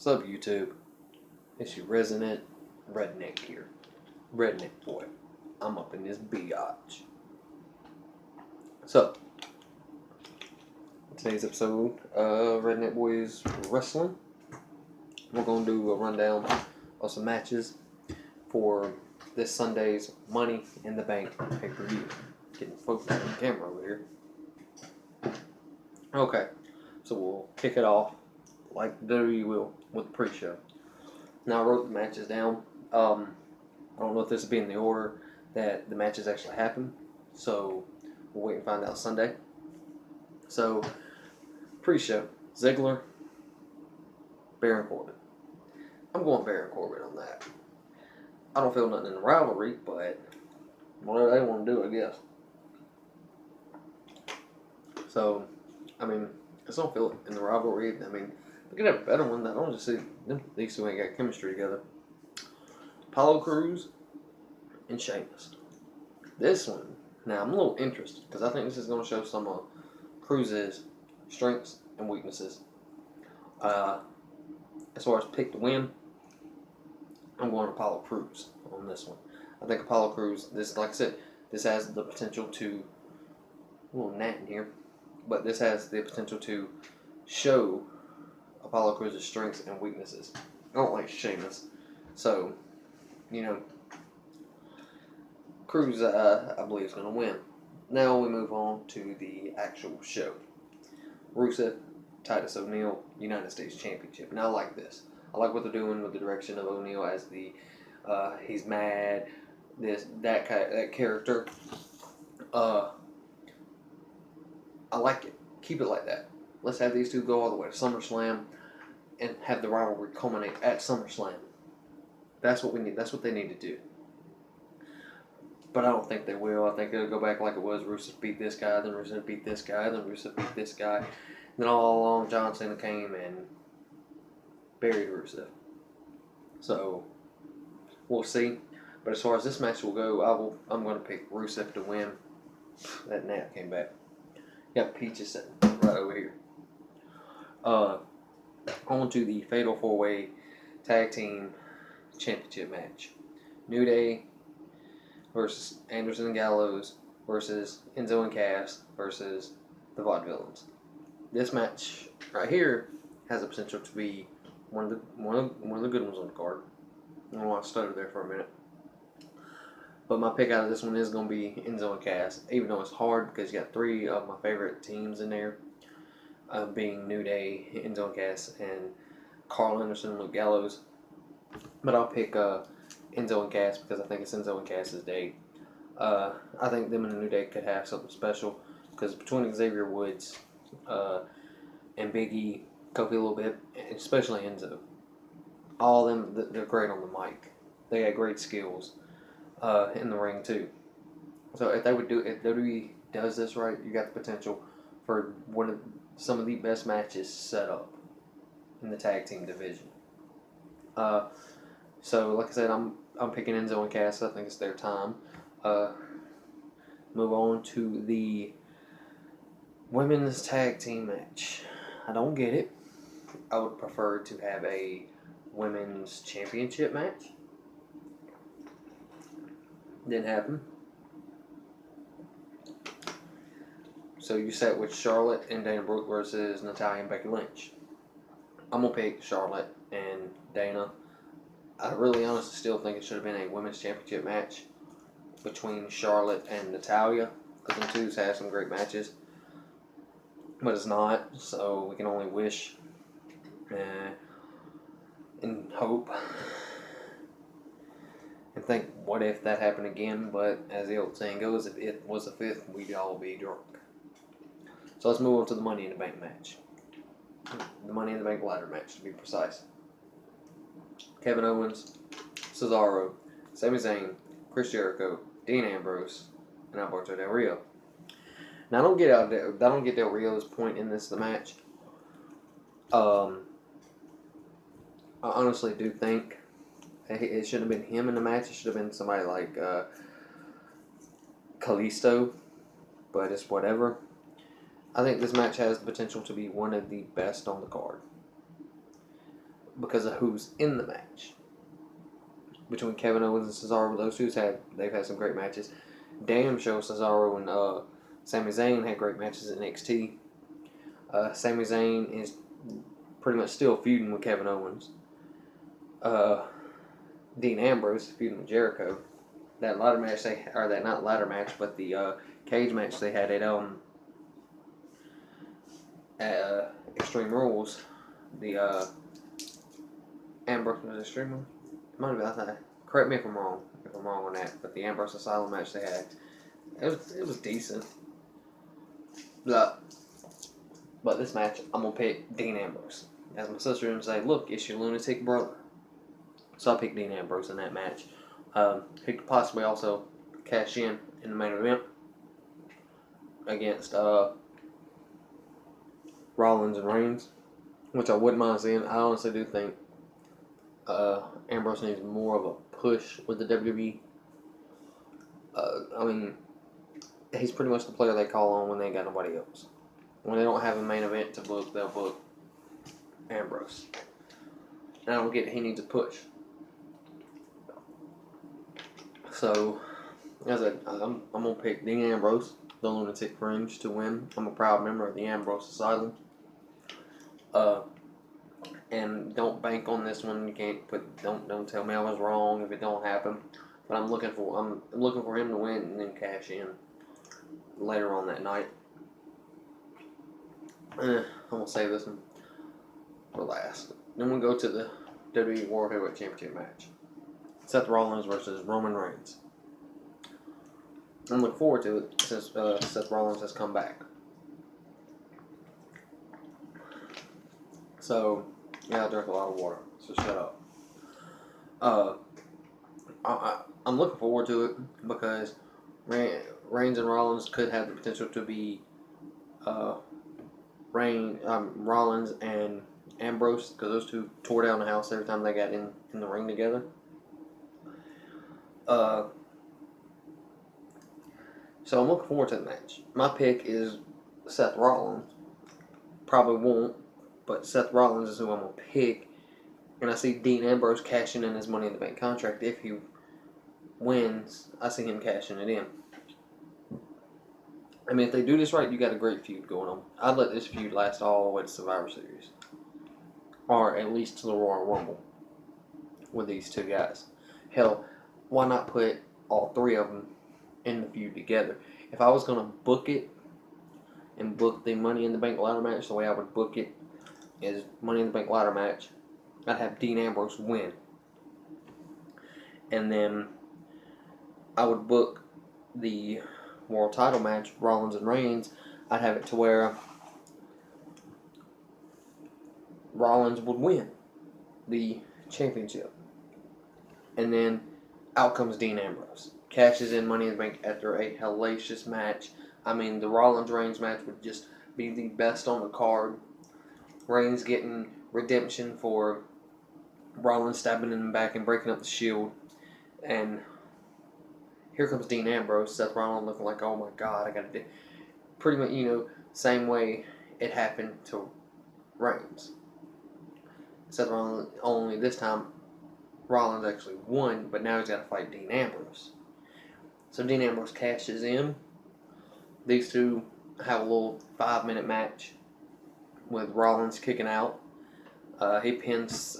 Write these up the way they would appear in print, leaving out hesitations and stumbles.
What's up, YouTube? It's your resident redneck here. Redneck boy. I'm up in this biatch. So, today's episode of Redneck Boys Wrestling. We're going to do a rundown of some matches for this Sunday's Money in the Bank pay-per-view. Getting focused on the camera over here. Okay, so we'll kick it off like WWE will with the pre-show. Now I wrote the matches down. I don't know if this will be in the order that the matches actually happen, so we'll wait and find out Sunday. So, pre-show, Ziggler, Baron Corbin. I'm going Baron Corbin on that. I don't feel nothing in the rivalry, but whatever they want to do, I guess. So, I mean, I just don't feel it in the rivalry. I mean, we could have a better one. I don't just see them. These two ain't got chemistry together. Apollo Crews and Sheamus. This one, now I'm a little interested because I think this is going to show some of Cruz's strengths and weaknesses. As far as pick to win, I'm going Apollo Crews on this one. I think Apollo Crews, this, like I said, this has the potential to, a little gnat in here, but this has the potential to show Apollo Crews' strengths and weaknesses. I don't like Sheamus, so, you know, Crews, I believe, is going to win. Now we move on to the actual show. Rusev, Titus O'Neil, United States Championship. Now I like this. I like what they're doing with the direction of O'Neil as the, he's mad, that character. I like it. Keep it like that. Let's have these two go all the way to SummerSlam and have the rivalry culminate at SummerSlam. That's what we need. That's what they need to do. But I don't think they will. I think it'll go back like it was. Rusev beat this guy, then Rusev beat this guy, then Rusev beat this guy. And then all along, John Cena came and buried Rusev. So, we'll see. But as far as this match will go, I'm going to pick Rusev to win. That gnat came back. Got Peaches sitting right over here. On to the Fatal 4-Way Tag Team Championship match. New Day versus Anderson and Gallows versus Enzo and Cass versus the Vaudevillains. This match right here has the potential to be one of the good ones on the card. I don't want to stutter there for a minute. But my pick out of this one is going to be Enzo and Cass, even though it's hard because you got three of my favorite teams in there, being New Day, Enzo and Cass, and Carl Anderson and Luke Gallows. But I'll pick Enzo and Cass because I think it's Enzo and Cass's day. I think them and the New Day could have something special because between Xavier Woods and Big E, Kofi a little bit, and especially Enzo, all of them, they're great on the mic. They got great skills in the ring too. So if WWE does this right, you got the potential for some of the best matches set up in the tag team division. So like I said, I'm picking Enzo and Cass. I think it's their time. Move on to the women's tag team match. I don't get it. I would prefer to have a women's championship match. Didn't happen. So you sat with Charlotte and Dana Brooke versus Natalya and Becky Lynch. I'm going to pick Charlotte and Dana. I really honestly still think it should have been a women's championship match between Charlotte and Natalya, because them twos have some great matches. But it's not, so we can only wish and hope and think, what if that happened again? But as the old saying goes, if it was a fifth, we'd all be drunk. So let's move on to the Money in the Bank match. The Money in the Bank ladder match, to be precise. Kevin Owens, Cesaro, Sami Zayn, Chris Jericho, Dean Ambrose, and Alberto Del Rio. Now I don't get Del Rio's point in the match. I honestly do think it should have been him in the match. It should have been somebody like Kalisto, but it's whatever. I think this match has the potential to be one of the best on the card. because of who's in the match. Between Kevin Owens and Cesaro, they've had some great matches. Damn sure Cesaro and Sami Zayn had great matches in NXT. Sami Zayn is pretty much still feuding with Kevin Owens. Dean Ambrose feuding with Jericho. That ladder match not ladder match, but the cage match they had at Extreme Rules. The Ambrose was Extreme Rules. Might have been, I thought. Correct me if I'm wrong on that. But the Ambrose Asylum match they had, it was decent. But this match, I'm gonna pick Dean Ambrose. As my sister would say, look, it's your lunatic brother. So I picked Dean Ambrose in that match. He could possibly also cash in the main event against Rollins and Reigns, which I wouldn't mind seeing. I honestly do think Ambrose needs more of a push with the WWE. I mean, he's pretty much the player they call on when they ain't got nobody else. When they don't have a main event to book, they'll book Ambrose. And I don't get it. He needs a push. So, as I'm going to pick Dean Ambrose, the Lunatic Fringe, to win. I'm a proud member of the Ambrose Asylum. And don't bank on this one. You can't don't tell me I was wrong if it don't happen. But I'm looking for him to win and then cash in later on that night. I'm gonna save this one for last. Then we'll go to the WWE World Heavyweight Championship match. Seth Rollins versus Roman Reigns. I'm looking forward to it since Seth Rollins has come back. So, yeah, I drink a lot of water, so shut up. I'm looking forward to it because Reigns and Rollins could have the potential to be Rollins and Ambrose, because those two tore down the house every time they got in the ring together. So I'm looking forward to the match. My pick is Seth Rollins. Probably won't, but Seth Rollins is who I'm going to pick. And I see Dean Ambrose cashing in his Money in the Bank contract. If he wins, I see him cashing it in. I mean, if they do this right, you got a great feud going on. I'd let this feud last all the way to Survivor Series. Or at least to the Royal Rumble with these two guys. Hell, why not put all three of them in the feud together? If I was going to book it and book the Money in the Bank ladder match, the way I would book it is Money in the Bank ladder match. I'd have Dean Ambrose win. And then I would book the world title match, Rollins and Reigns. I'd have it to where Rollins would win the championship. And then out comes Dean Ambrose. Cashes in Money in the Bank after a hellacious match. I mean, the Rollins-Reigns match would just be the best on the card. Reigns getting redemption for Rollins stabbing him back and breaking up the Shield. And here comes Dean Ambrose. Seth Rollins looking like, oh my God, I got to do. Pretty much, same way it happened to Reigns. Seth Rollins, only this time, Rollins actually won, but now he's got to fight Dean Ambrose. So Dean Ambrose cashes in. These two have a little 5-minute match with Rollins kicking out. He pins,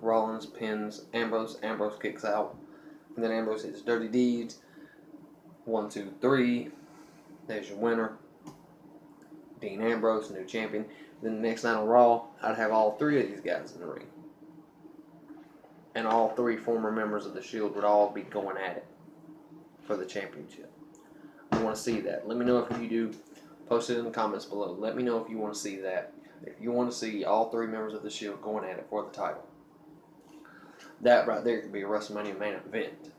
Rollins pins Ambrose. Ambrose kicks out. And then Ambrose hits Dirty Deeds. 1, 2, 3. There's your winner. Dean Ambrose, new champion. Then the next night on Raw, I'd have all three of these guys in the ring. And all three former members of the Shield would all be going at it for the championship. I want to see that. Let me know if you do. Post it in the comments below. Let me know if you want to see that. If you want to see all three members of the Shield going at it for the title. That right there could be a WrestleMania main event.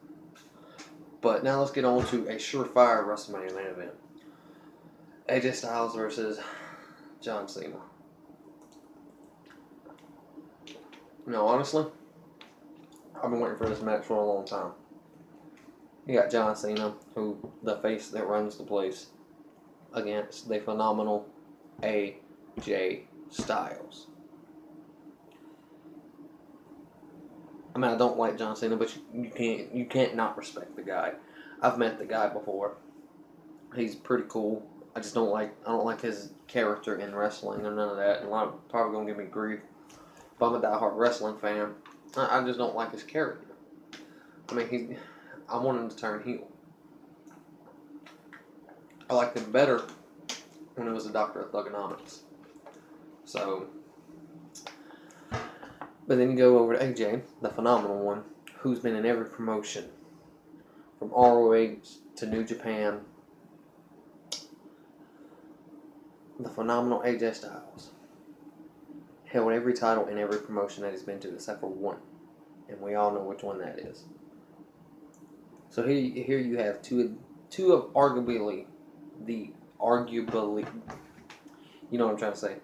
But now let's get on to a surefire WrestleMania main event. AJ Styles versus John Cena. No, honestly, I've been waiting for this match for a long time. You got John Cena, who the face that runs the place, against the phenomenal AJ Styles. I mean, I don't like John Cena, but you can't not respect the guy. I've met the guy before. He's pretty cool. I don't like his character in wrestling or none of that. And a lot of probably gonna give me grief. But I'm a diehard wrestling fan. I just don't like his character. I mean, I want him to turn heel. I liked him better when he was a doctor of thugonomics. So, but then you go over to AJ, the phenomenal one, who's been in every promotion, from ROH to New Japan. The phenomenal AJ Styles held every title in every promotion that he's been to except for one, and we all know which one that is. So here you have two of arguably, you know what I'm trying to say,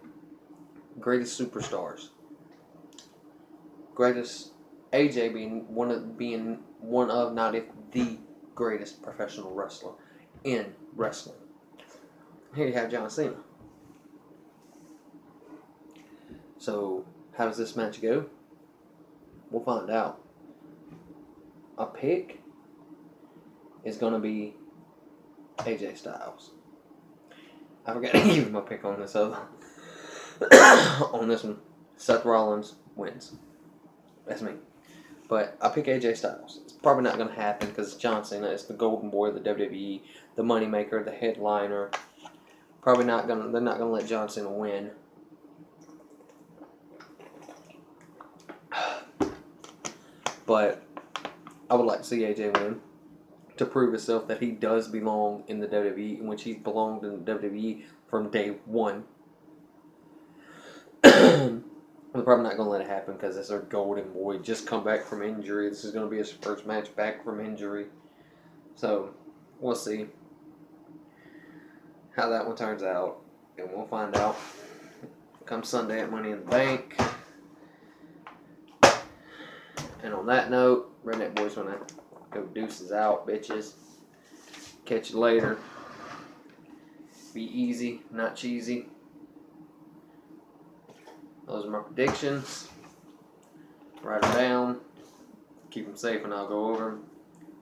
greatest superstars. Greatest, AJ being one of, not if the greatest professional wrestler in wrestling. Here you have John Cena. So how does this match go? We'll find out. A pick is going to be AJ Styles. I forgot to give him a pick on this other. On this one, Seth Rollins wins. That's me. But I pick AJ Styles. It's probably not going to happen because John Cena is the golden boy of the WWE, the moneymaker, the headliner. They're not going to let John Cena win. But I would like to see AJ win to prove himself that he does belong in the WWE, in which he's belonged in the WWE from day one. We're probably not going to let it happen because it's our golden boy. Just come back from injury. This is going to be his first match back from injury. So, we'll see how that one turns out. And we'll find out come Sunday at Money in the Bank. And on that note, Redneck Boys want to go deuces out, bitches. Catch you later. Be easy, not cheesy. Those are my predictions. Write them down. Keep them safe and I'll go over them.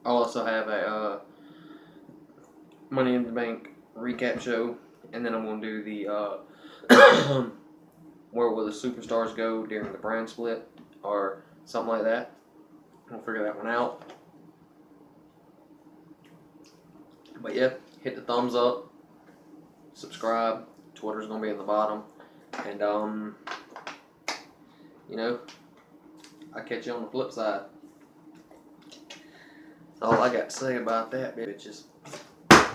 I'll also have a Money in the Bank recap show. And then I'm going to do the where will the superstars go during the brand split or something like that. We'll figure that one out. But yeah, hit the thumbs up. Subscribe. Twitter's going to be in the bottom. And, you know, I'll catch you on the flip side. That's all I got to say about that, bitches. That's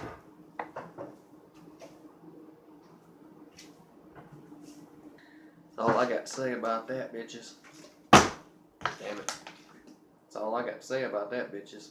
all I got to say about that, bitches. Damn it. That's all I got to say about that, bitches.